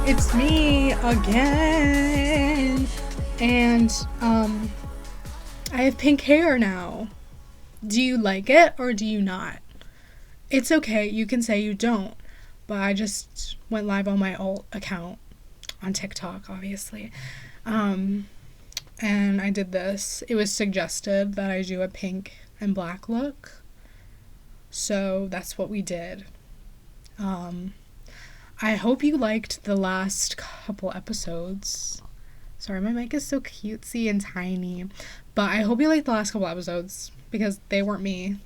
It's me again. And I have pink hair now. Do you like it or do you not? It's okay, you can say you don't. But I just went live on my alt account on TikTok, obviously. And I did this. It was suggested that I do a pink and black look. So that's what we did. I hope you liked the last couple episodes. Sorry, my mic is so cutesy and tiny. But I hope you liked the last couple episodes because they weren't me.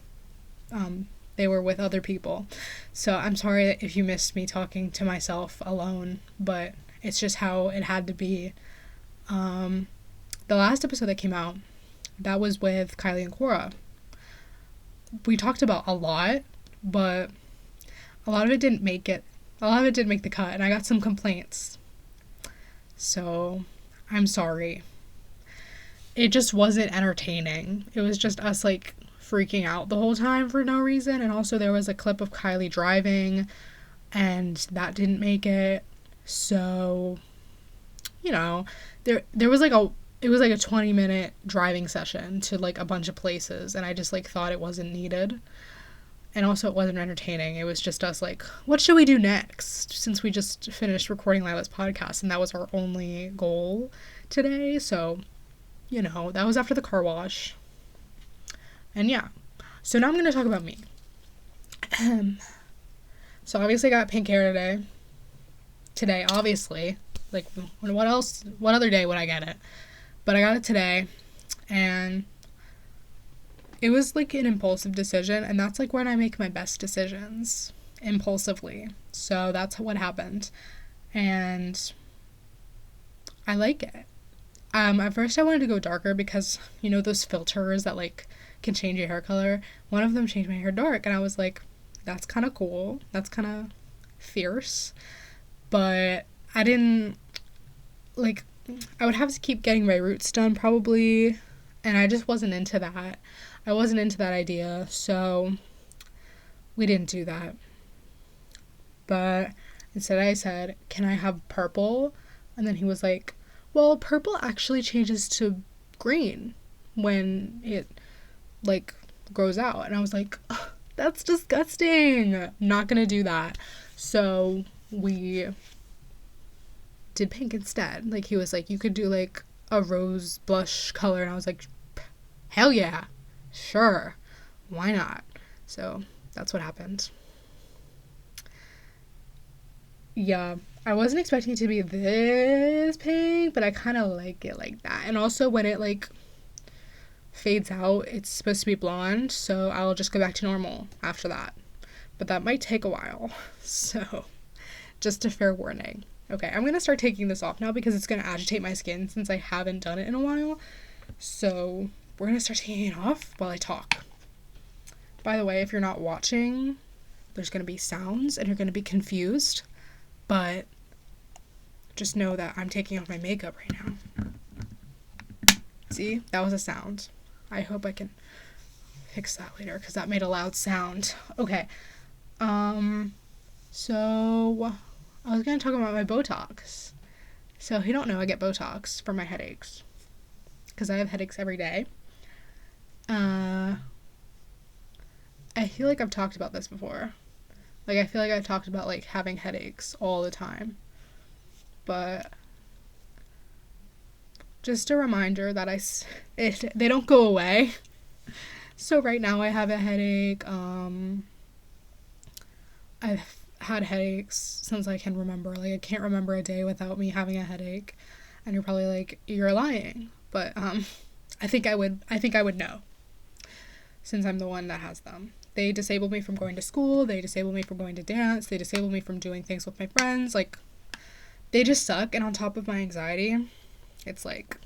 They were with other people. So I'm sorry if you missed me talking to myself alone, but it's just how it had to be. The last episode that came out, that was with Kylie and Cora. We talked about a lot, but a lot of it didn't make it. A lot of it didn't make the cut, and I got some complaints. So, I'm sorry. It just wasn't entertaining. It was just us, like, freaking out the whole time for no reason, and also there was a clip of Kylie driving, and that didn't make it. So, you know, there was, like, it was, like, a 20-minute driving session to, like, a bunch of places, and I just, like, thought it wasn't needed. And also it wasn't entertaining. It was just us like, what should we do next? Since we just finished recording Lila's podcast and that was our only goal today. So, you know, that was after the car wash. And yeah. So now I'm going to talk about me. So obviously I got pink hair today. Today, obviously. Like, what else? What other day would I get it? But I got it today. And it was, like, an impulsive decision, and that's, like, when I make my best decisions, impulsively. So that's what happened, and I like it. At first I wanted to go darker because, you know, those filters that, like, can change your hair color. One of them changed my hair dark, and I was like, that's kind of cool. That's kind of fierce. But I didn't, like, I would have to keep getting my roots done, probably, and I just wasn't into that. I wasn't into that idea, so we didn't do that. But instead I said, can I have purple? And then he was like, well, purple actually changes to green when it, like, grows out. And I was like, oh, that's disgusting. Not gonna do that. So we did pink instead. Like, he was like, you could do, like, a rose blush color. And I was like, hell yeah. Sure, why not? So that's what happened. Yeah, I wasn't expecting it to be this pink, but I kind of like it like that. And also when it, like, fades out, it's supposed to be blonde, so I'll just go back to normal after that. But that might take a while, so just a fair warning. Okay, I'm going to start taking this off now because it's going to agitate my skin since I haven't done it in a while. So we're going to start taking it off while I talk. By the way, if you're not watching, there's going to be sounds and you're going to be confused. But just know that I'm taking off my makeup right now. See? That was a sound. I hope I can fix that later because that made a loud sound. Okay. So I was going to talk about my Botox. So if you don't know, I get Botox for my headaches because I have headaches every day. I feel like I've talked about this before. Like, I feel like I've talked about, like, having headaches all the time. But just a reminder that they don't go away. So right now I have a headache. I've had headaches since I can remember. Like, I can't remember a day without me having a headache. And you're probably like, you're lying. But, I think I would know. Since I'm the one that has them. They disable me from going to school, they disable me from going to dance, they disable me from doing things with my friends, like, they just suck, and on top of my anxiety, it's like,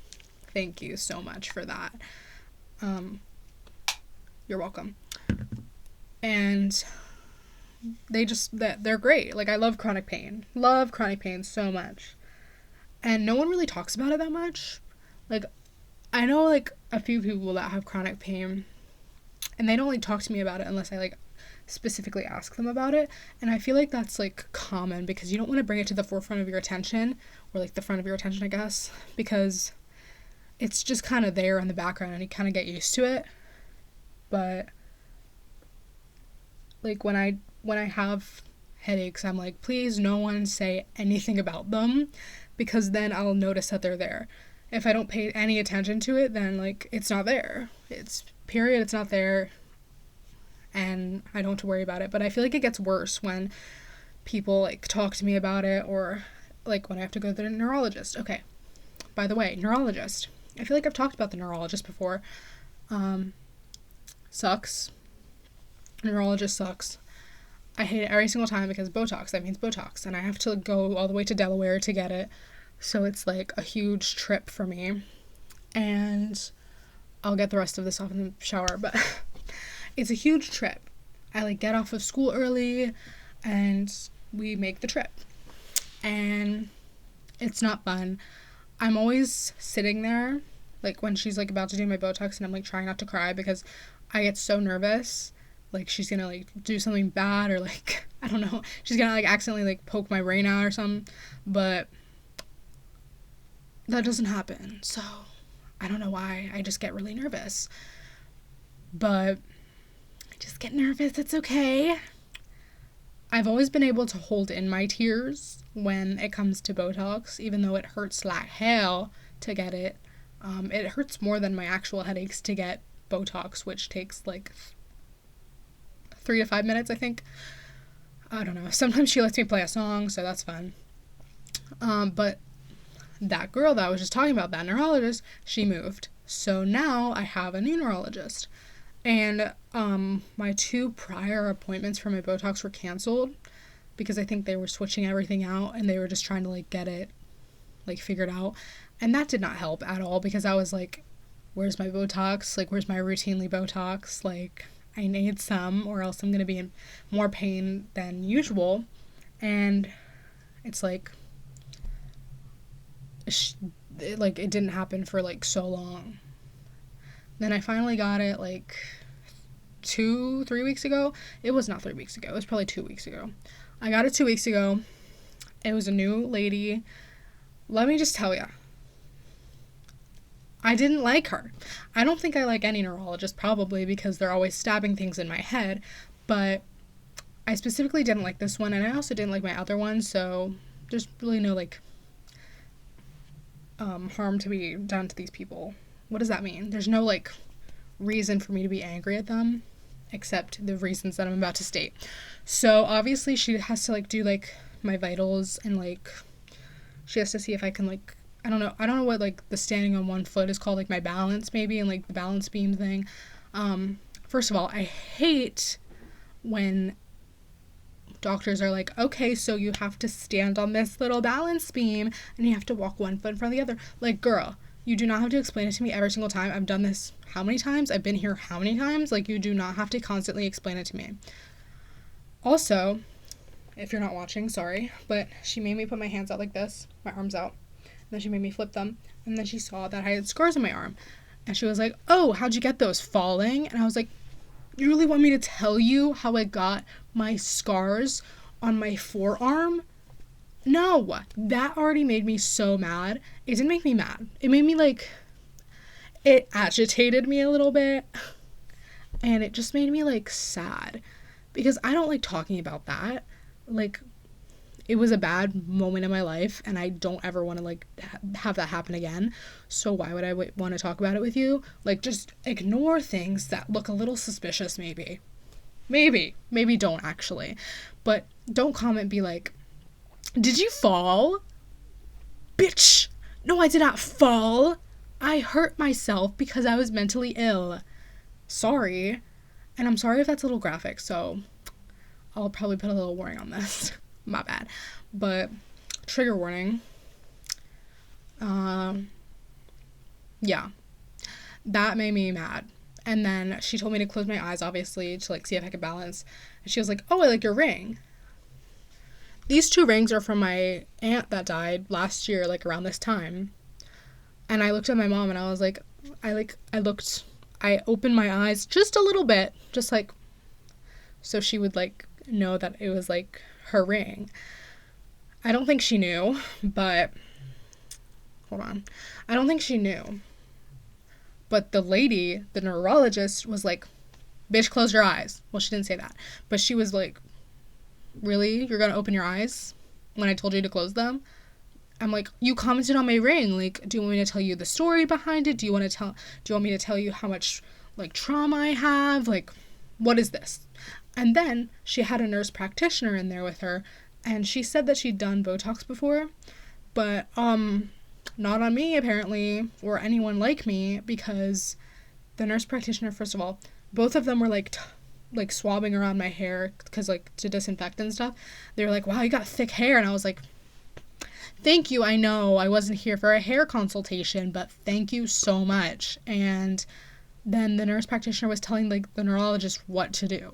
thank you so much for that. You're welcome. And they're great. Like, I love chronic pain so much. And no one really talks about it that much. Like, I know, like, a few people that have chronic pain, and they don't, like, talk to me about it unless I, like, specifically ask them about it. And I feel like that's like common because you don't want to bring it to the forefront of your attention, or like the front of your attention, I guess, because it's just kind of there in the background and you kind of get used to it. But like when I have headaches, I'm like, please no one say anything about them, because then I'll notice that they're there. If I don't pay any attention to it, then like it's not there. It's period, it's not there, and I don't have to worry about it. But I feel like it gets worse when people like talk to me about it, or like when I have to go to the neurologist. Okay, by the way, neurologist. I feel like I've talked about the neurologist before. Sucks. Neurologist sucks. I hate it every single time because Botox, that means Botox, and I have to go all the way to Delaware to get it. So it's like a huge trip for me. And I'll get the rest of this off in the shower, but it's a huge trip. I like get off of school early and we make the trip. And it's not fun. I'm always sitting there, like when she's like about to do my Botox, and I'm like trying not to cry because I get so nervous. Like she's gonna like do something bad, or like, I don't know, she's gonna like accidentally like poke my brain out or something. But that doesn't happen. So I don't know why. I just get really nervous. But I just get nervous. It's okay. I've always been able to hold in my tears when it comes to Botox, even though it hurts like hell to get it. It hurts more than my actual headaches to get Botox, which takes like 3 to 5 minutes, I think. I don't know. Sometimes she lets me play a song, so that's fun. But that girl that I was just talking about, that neurologist, she moved. So now I have a new neurologist. And my 2 prior appointments for my Botox were canceled because I think they were switching everything out and they were just trying to like get it like figured out. And that did not help at all because I was like, where's my Botox? Like, where's my routinely Botox? Like, I need some or else I'm going to be in more pain than usual. And it's like, it didn't happen for like so long. Then I finally got it like 3 weeks ago. It was not 3 weeks ago. It was probably 2 weeks ago. I got it 2 weeks ago. It was a new lady. Let me just tell ya, I didn't like her. I don't think I like any neurologist, probably because they're always stabbing things in my head, but I specifically didn't like this one, and I also didn't like my other one, so there's really no like harm to be done to these people. What does that mean? There's no like reason for me to be angry at them except the reasons that I'm about to state. So obviously she has to like do like my vitals, and like she has to see if I can like, I don't know what like the standing on one foot is called, like my balance maybe, and like the balance beam thing. First of all, I hate when doctors are like, okay, so you have to stand on this little balance beam and you have to walk one foot in front of the other. Like, girl, you do not have to explain it to me every single time. I've done this how many times? I've been here how many times? Like, you do not have to constantly explain it to me. Also, if you're not watching, sorry, but she made me put my hands out like this, my arms out. And then she made me flip them. And then she saw that I had scars on my arm. And she was like, oh, how'd you get those? Falling? And I was like, you really want me to tell you how I got my scars on my forearm? No, that already made me so mad. It didn't make me mad. It made me like, it agitated me a little bit. And it just made me like sad. Because I don't like talking about that. Like, it was a bad moment in my life, and I don't ever want to like have that happen again. So why would I want to talk about it with you? Like, just ignore things that look a little suspicious. Maybe don't actually, but don't comment, be like, did you fall? Bitch, no, I did not fall. I hurt myself because I was mentally ill. Sorry. And I'm sorry if that's a little graphic, so I'll probably put a little warning on this. My bad. But trigger warning. Yeah. That made me mad. And then she told me to close my eyes, obviously, to like see if I could balance. And she was like, oh, I like your ring. These 2 rings are from my aunt that died last year, like around this time. And I looked at my mom and I was like, I opened my eyes just a little bit, just like so she would like know that it was like her ring. I don't think she knew, but hold on. I don't think she knew. But the lady, the neurologist, was like, bitch, close your eyes. Well, she didn't say that. But she was like, really? You're going to open your eyes when I told you to close them? I'm like, you commented on my ring. Like, do you want me to tell you the story behind it? Do you want me to tell you how much, like, trauma I have? Like, what is this? And then she had a nurse practitioner in there with her, and she said that she'd done Botox before, but, not on me, apparently, or anyone like me, because the nurse practitioner, first of all, both of them were, like swabbing around my hair, because, like, to disinfect and stuff. They were like, wow, you got thick hair, and I was like, thank you, I know I wasn't here for a hair consultation, but thank you so much. And then the nurse practitioner was telling, like, the neurologist what to do.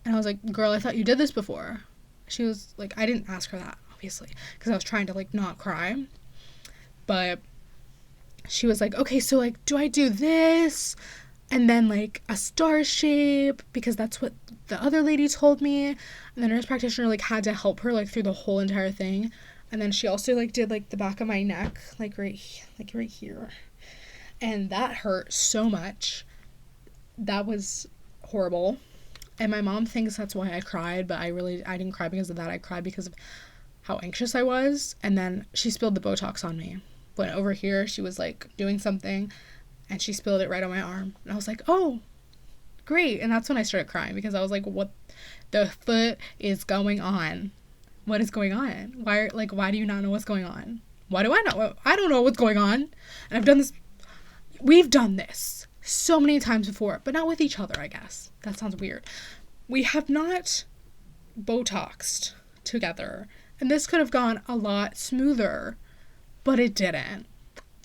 And I was like, girl, I thought you did this before. She was like, I didn't ask her that, obviously, because I was trying to, like, not cry. But she was like, okay, so, like, do I do this? And then, like, a star shape, because that's what the other lady told me. And the nurse practitioner, like, had to help her, like, through the whole entire thing. And then she also, like, did, like, the back of my neck, like right here. And that hurt so much. That was horrible. And my mom thinks that's why I cried, but I didn't cry because of that. I cried because of how anxious I was. And then she spilled the Botox on me. Went over here, she was, like, doing something, and she spilled it right on my arm. And I was like, oh, great. And that's when I started crying, because I was like, what the foot is going on? What is going on? Why do you not know what's going on? Why do I know? I don't know what's going on. And we've done this so many times before, but not with each other, I guess. That sounds weird. We have not Botoxed together, and this could have gone a lot smoother, but it didn't.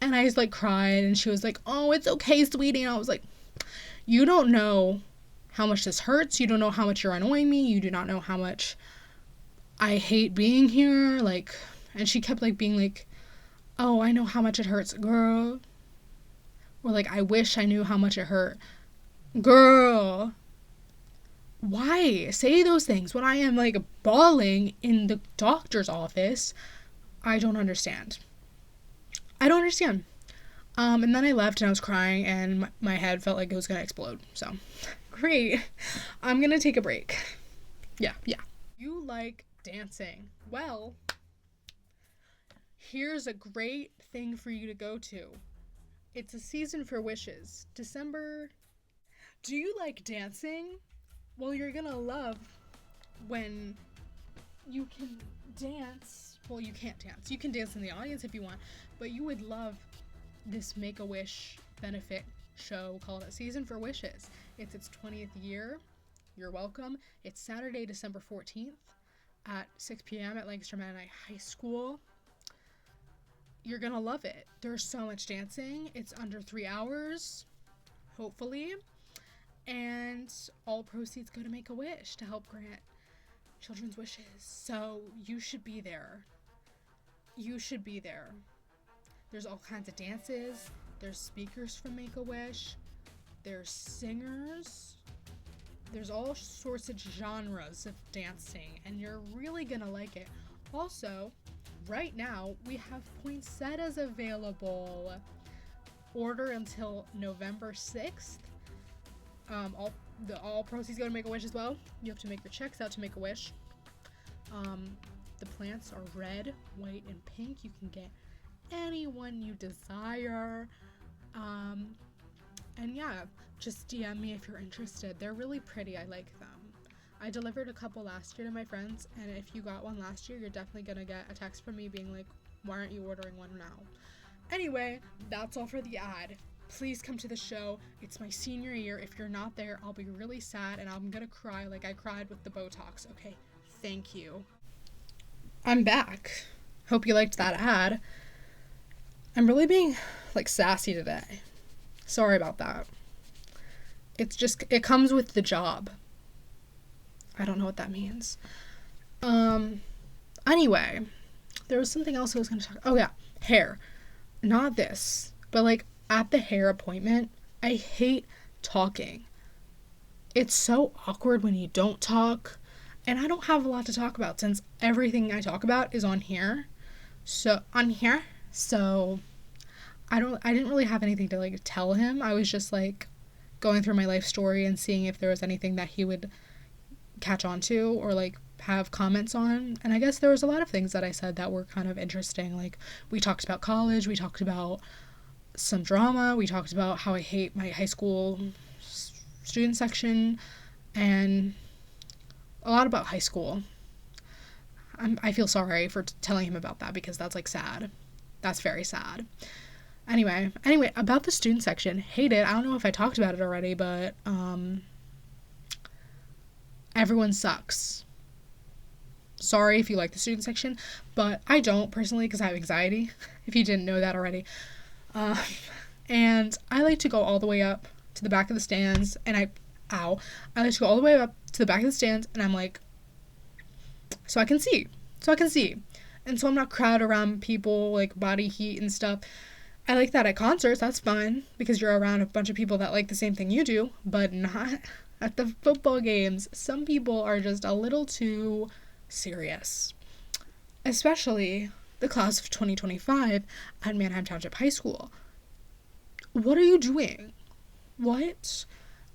And I just, like, cried, and she was like, oh, it's okay, sweetie. And I was like, you don't know how much this hurts. You don't know how much you're annoying me. You do not know how much I hate being here. Like, and she kept, like, being like, oh, I know how much it hurts, girl. Or, like, I wish I knew how much it hurt. Girl, why say those things when I am, like, bawling in the doctor's office? I don't understand. And then I left, and I was crying, and my head felt like it was gonna explode. So, great. I'm gonna take a break. Yeah. You like dancing? Well, here's a great thing for you to go to. It's a season for wishes. December. Do you like dancing? Well, you're gonna love when you can dance. Well, you can't dance. You can dance in the audience if you want, but you would love this Make-A-Wish benefit show called A Season for Wishes. It's its 20th year. You're welcome. It's Saturday, December 14th at 6 p.m. at Lancaster Mennonite High School. You're gonna love it. There's so much dancing. It's under 3 hours, hopefully. And all proceeds go to Make-A-Wish to help grant children's wishes. So you should be there. There's all kinds of dances. There's speakers from Make-A-Wish. There's singers. There's all sorts of genres of dancing, and you're really gonna like it. Also, right now, we have poinsettias available. Order until November 6th. All proceeds go to Make-A-Wish as well. You have to make your checks out to Make-A-Wish. The plants are red, white, and pink. You can get any one you desire. And yeah, just DM me if you're interested. They're really pretty. I like them. I delivered a couple last year to my friends, and if you got one last year, you're definitely gonna get a text from me being like, why aren't you ordering one now? Anyway, that's all for the ad. Please come to the show. It's my senior year. If you're not there, I'll be really sad, and I'm gonna cry like I cried with the Botox. Okay, thank you. I'm back. Hope you liked that ad. I'm really being, like, sassy today. Sorry about that. It comes with the job. I don't know what that means. Anyway, there was something else I was going to talk. Oh, yeah. Hair. Not this, but, like, at the hair appointment, I hate talking. it's so awkward when you don't talk. And I don't have a lot to talk about since everything I talk about is on here. So I didn't really have anything to like tell him. I was just like going through my life story and seeing if there was anything that he would catch on to or like have comments on. And I guess there was a lot of things that I said that were kind of interesting. Like, we talked about college, we talked about some drama, we talked about how I hate my high school student section, and a lot about high school. I feel sorry for telling him about that because that's like sad. That's very sad. Anyway, about the student section, hate it. I don't know if I talked about it already, but everyone sucks. Sorry if you like the student section, but I don't personally because I have anxiety, if you didn't know that already. And I like to go all the way up to the back of the stands, and I like to go all the way up to the back of the stands, and I'm like, so I can see. And so I'm not crowded around people, like body heat and stuff. I like that at concerts, that's fun, because you're around a bunch of people that like the same thing you do, but not at the football games. Some people are just a little too serious. Especially the class of 2025 at Manheim Township High School. What are you doing? What?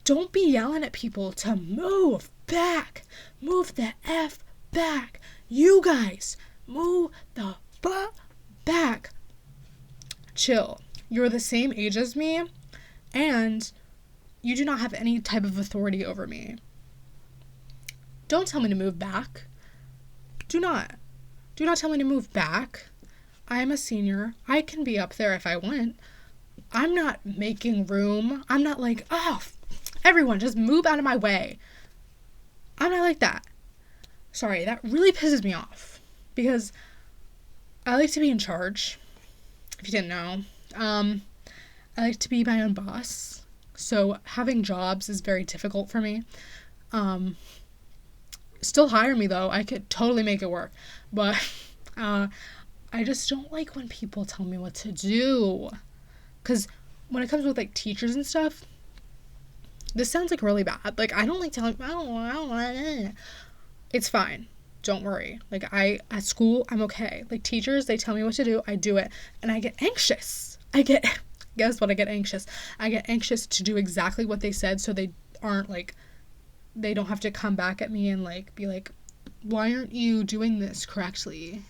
Don't be yelling at people to move back. Move the F back. You guys, move the back. Chill. You're the same age as me, and you do not have any type of authority over me. Don't tell me to move back. Do not tell me to move back. I am a senior. I can be up there if I want. I'm not making room. I'm not like, oh, everyone just move out of my way. I'm not like that. Sorry, that really pisses me off because I like to be in charge. If you didn't know, I like to be my own boss. So having jobs is very difficult for me. Still hire me though. I could totally make it work. But I just don't like when people tell me what to do. Because when it comes with like teachers and stuff, this sounds like really bad. Like, I don't like telling, I don't want. It's fine. Don't worry. Like, at school, I'm okay. Like, teachers, they tell me what to do, I do it. And I get anxious. Guess what? I get anxious. I get anxious to do exactly what they said so they aren't like, they don't have to come back at me and like, be like, why aren't you doing this correctly?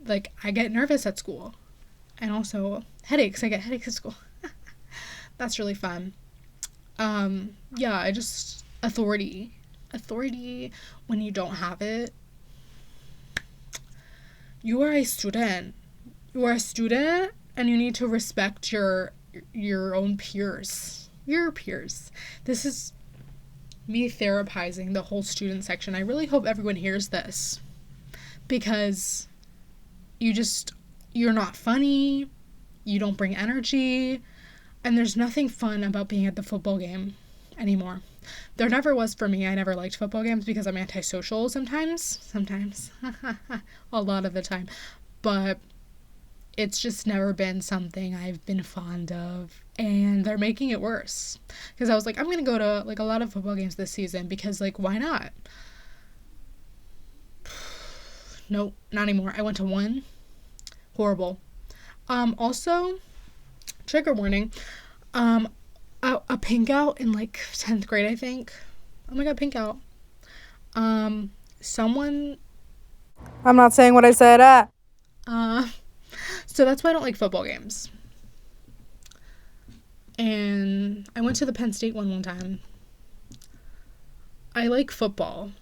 Like, I get nervous at school. And also, headaches. I get headaches at school. That's really fun. Yeah, authority when you don't have it. You are a student and you need to respect your own peers. Your peers. This is me therapizing the whole student section. I really hope everyone hears this because you're not funny, you don't bring energy, and there's nothing fun about being at the football game anymore. There never was for me. I never liked football games because I'm antisocial sometimes, a lot of the time, but it's just never been something I've been fond of, and they're making it worse, because I was like, I'm gonna go to like a lot of football games this season because like, why not? Nope, not anymore. I went to one. Horrible. Also, trigger warning, a pink out in like 10th grade, I think. Oh my god, pink out. Someone, I'm not saying what I said. So that's why I don't like football games. And I went to the Penn State one time. I like football.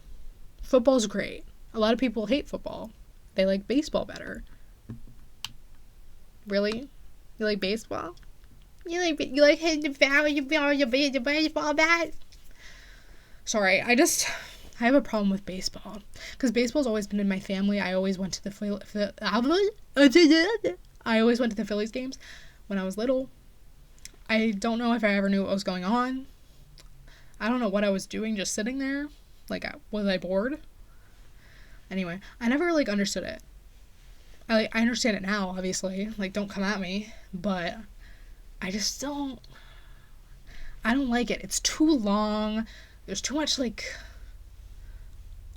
Football's great. A lot of people hate football. They like baseball better. Really? You like baseball? You like hitting the foul, you baseball bat? Sorry, I have a problem with baseball. Because baseball's always been in my family. I always went to the Phillies games when I was little. I don't know if I ever knew what was going on. I don't know what I was doing just sitting there. Like, was I bored? Anyway, I never, like, understood it. I understand it now, obviously. Like, don't come at me. But I just don't... I don't like it. It's too long. There's too much like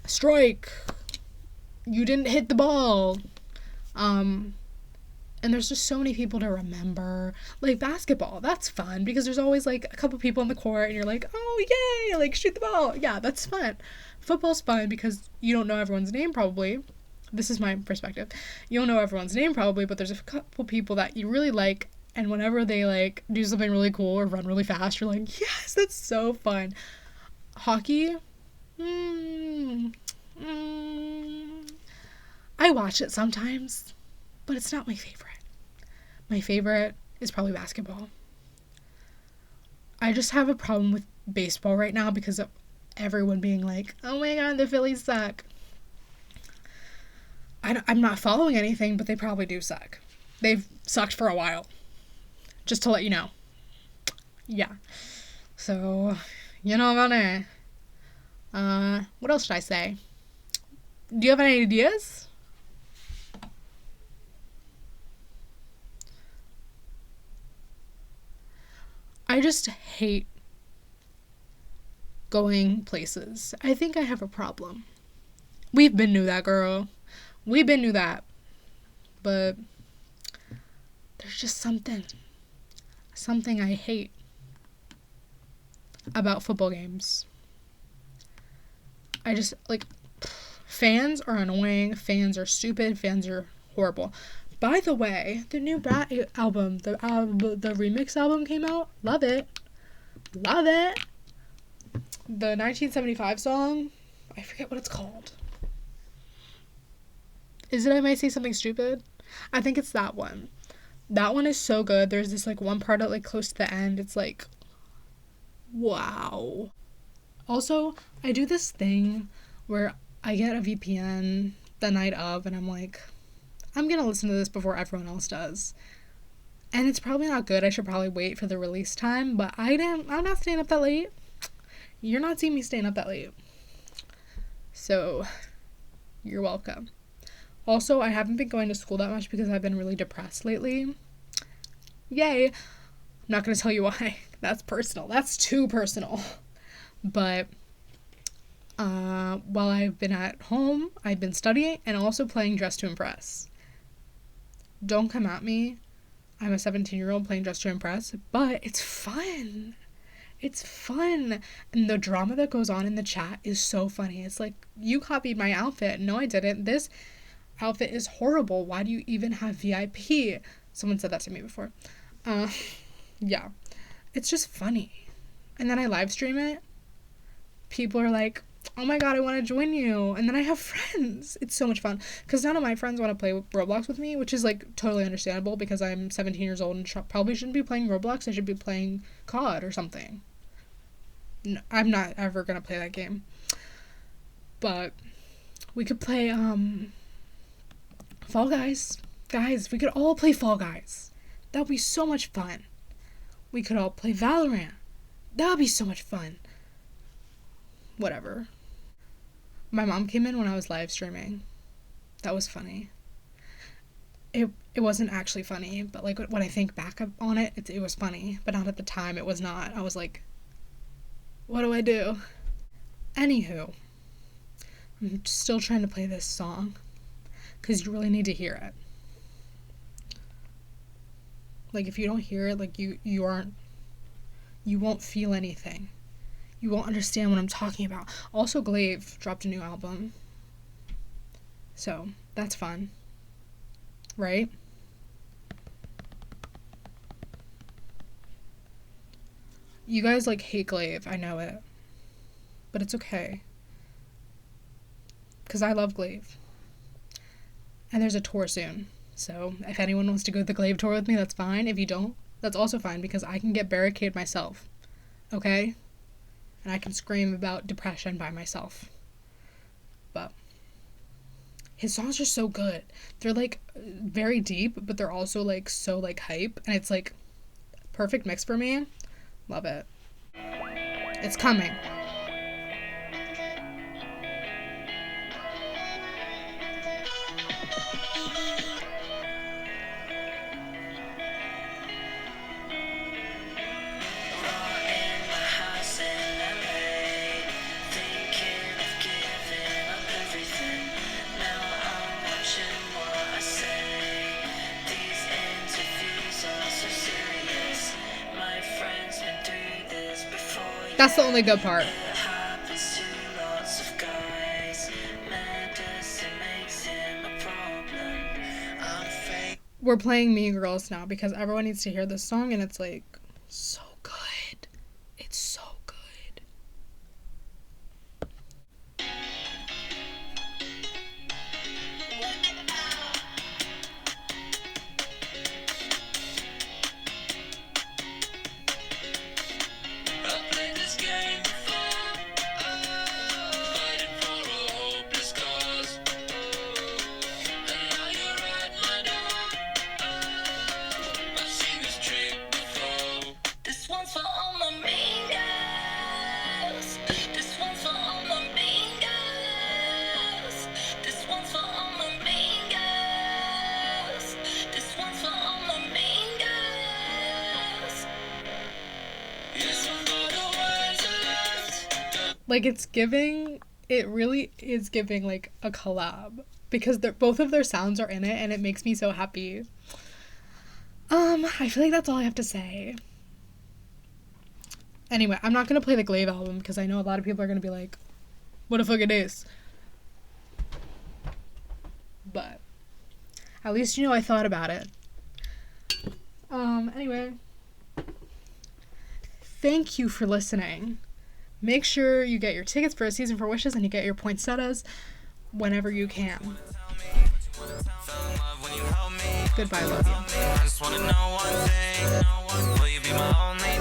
strike. You didn't hit the ball. And there's just so many people to remember. Like basketball, that's fun because there's always like a couple people in the court and you're like, oh yay, like shoot the ball. Yeah, that's fun. Football's fun because you don't know everyone's name probably. This is my perspective. You don't know everyone's name probably, but there's a couple people that you really like, and whenever they like do something really cool or run really fast, you're like, yes, that's so fun. Hockey, I watch it sometimes, but it's not my favorite. My favorite is probably basketball. I just have a problem with baseball right now because of everyone being like, oh my god, the Phillies suck. I'm not following anything, but they probably do suck. They've sucked for a while. Just to let you know. Yeah. So, you know about it. What else should I say? Do you have any ideas? I just hate going places. I think I have a problem. We've been knew that, girl. We've been knew that. But there's just something I hate about football games. I just, like, fans are annoying, fans are stupid, fans are horrible. By the way, the new Brat album, the remix album came out. Love it. Love it. The 1975 song, I forget what it's called. Is it I Might Say Something Stupid? I think it's that one. That one is so good. There's this like one part at like close to the end. It's like, wow. Also, I do this thing where I get a VPN the night of and I'm like, I'm gonna listen to this before everyone else does. And it's probably not good. I should probably wait for the release time, but I'm not staying up that late. You're not seeing me staying up that late. So, you're welcome. Also, I haven't been going to school that much because I've been really depressed lately. Yay. I'm not going to tell you why. That's personal. That's too personal. But while I've been at home, I've been studying and also playing Dress to Impress. Don't come at me. I'm a 17-year-old playing Dress to Impress, but it's fun. It's fun. And the drama that goes on in the chat is so funny. It's like, you copied my outfit. No, I didn't. This outfit is horrible. Why do you even have VIP? Someone said that to me before. Yeah. It's just funny. And then I live stream it. People are like, oh my god, I want to join you. And then I have friends. It's so much fun. Because none of my friends want to play Roblox with me, which is like totally understandable because I'm 17 years old and probably shouldn't be playing Roblox. I should be playing COD or something. No, I'm not ever going to play that game. But we could play Fall Guys. Guys, we could all play Fall Guys. That would be so much fun. We could all play Valorant. That would be so much fun. Whatever. My mom came in when I was live streaming. That was funny. It wasn't actually funny, but like when I think back on it, it was funny. But not at the time, it was not. I was like, what do I do? Anywho, I'm still trying to play this song because you really need to hear it. Like if you don't hear it, like you won't feel anything. You won't understand what I'm talking about. Also, Glaive dropped a new album. So, that's fun. Right? You guys, like, hate Glaive. I know it. But it's okay. Because I love Glaive. And there's a tour soon. So, if anyone wants to go to the Glaive tour with me, that's fine. If you don't, that's also fine. Because I can get barricade myself. Okay? And I can scream about depression by myself. But his songs are so good. They're like very deep, but they're also like so like hype, and it's like perfect mix for me. Love it. It's coming. That's the only good part. We're playing Mean Girls now because everyone needs to hear this song, and it's like so good. It's so good. Like, it really is giving, like, a collab. Because both of their sounds are in it, and it makes me so happy. I feel like that's all I have to say. Anyway, I'm not gonna play the Glaive album, because I know a lot of people are gonna be like, what the fuck it is? But, at least you know I thought about it. Anyway. Thank you for listening. Make sure you get your tickets for A Season for Wishes and you get your poinsettias whenever you can. Goodbye, love you.